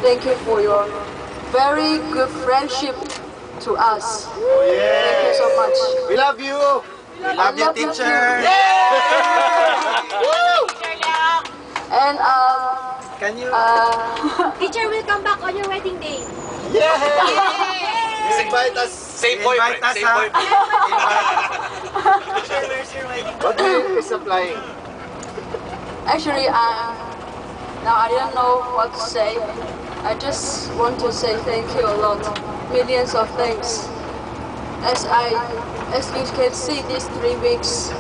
thank you for your very good friendship to us. Thank you so much. We love you. We love you, teacher. And Can you? Teacher will come back on your wedding day. Yeah. Please invite us. Safe boyfriend. Safe boyfriend. What is applying? actually, now I don't know what to say. I just want to say thank you a lot. Millions of thanks. As you can see, these 3 weeks,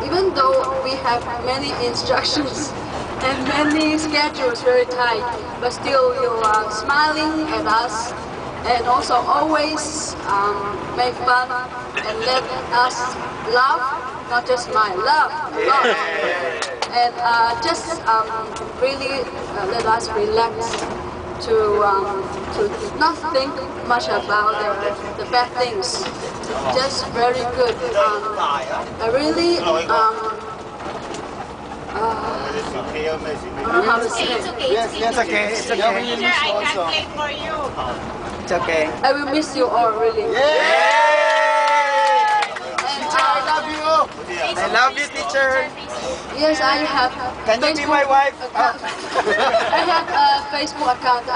even though we have many instructions and many schedules very tight, but still you are smiling at us and also always make fun and let us laugh, not just smile, laugh a lot. And just really let us relax to not think much about the bad things. Just very good. I really I don't know how to say. It's okay. Yes, it's okay. It's okay. Teacher, I translate for you. It's okay. I will miss you all really. I love you. I love you, teacher. Yes, I have. Can you be my wife? Account. I have a Facebook account.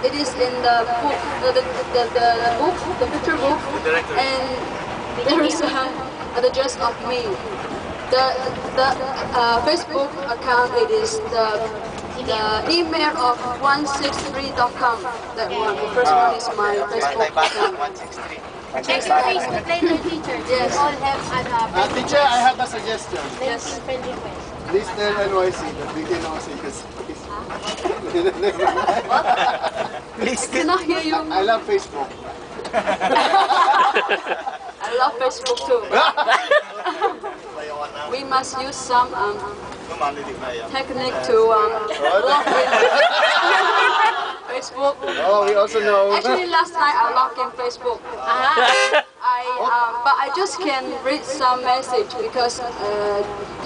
It is in the book, the book, the picture book, and there is the address of me. The Facebook account, it is the email of 163.com. That one. The first one is my Facebook account. 163. Check your Facebook later, teacher. Yes. We all have an Teacher, I have a suggestion. Yes. friend request. Please tell NYC that we can also because Please. I cannot hear you. I love Facebook. I love Facebook too. We must use some technique to log in Facebook. Oh, we also know. Actually, last night I logged in Facebook. But I just can read some message because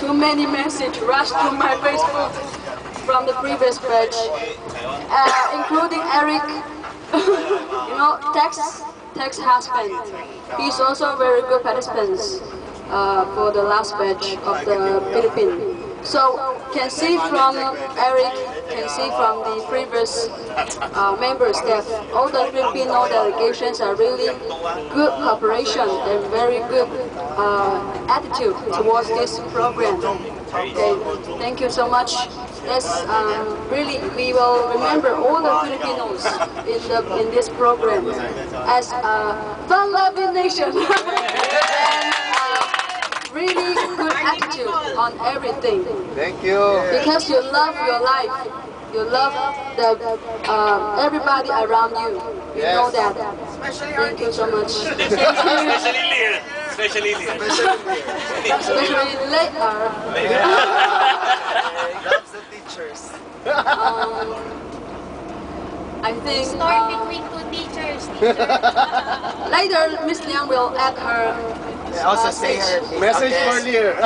too many messages rushed to my Facebook from the previous batch, including Eric, you know, Tech's husband. He's also a very good participant for the last batch of the Philippines. So can see from Eric, can see from the previous members that all the Filipino delegations are really good cooperation and very good attitude towards this program. Okay, thank you so much. Yes, really, we will remember all the Filipinos in this program as a fun-loving nation. And, really good attitude on everything. Thank you. Because you love your life, you love the everybody around you. You know that. Thank you so much. Especially Lear. Especially Lear. Especially later. Loves the teachers. I think Story between two teachers. Teacher. later Miss Liang will add her Also say her Message for Lear.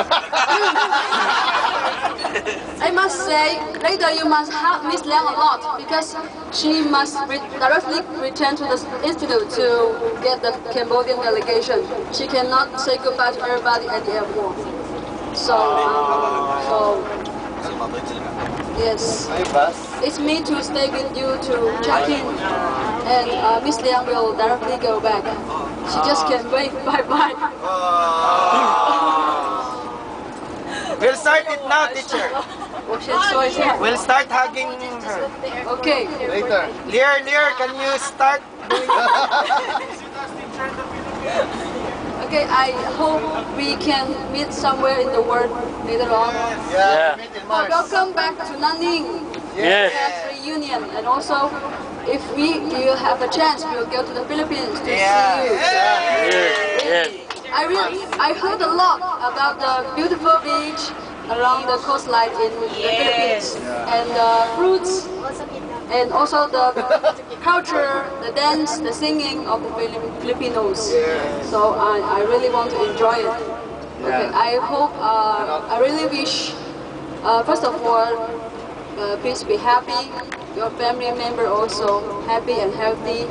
I must say, later you must help Miss Liang a lot because she must directly return to the institute to get the Cambodian delegation. She cannot say goodbye to everybody at the airport. So yes, it's me to stay with you to check in, and Miss Liang will directly go back. She just can't wait. Bye bye. We'll start it now, teacher. We'll start hugging her. Okay. Later. Lear, can you start doing Okay, I hope we can meet somewhere in the world later on. Yeah. Meet in Mars. Welcome back to Nanning. Yes. Have reunion, and also if you have a chance, we'll go to the Philippines to see you. Yes. I heard a lot about the beautiful beach around the coastline in the Philippines, and the fruits, and also the culture, the dance, the singing of the Filipinos. So I really want to enjoy it. Okay, I hope, I really wish, first of all, please be happy. Your family member also happy and healthy,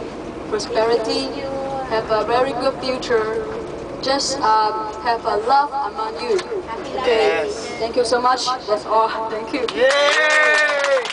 prosperity. Have a very good future. Just have a love among you. Okay. Yes. Thank you so much. That's all. Thank you. Yay!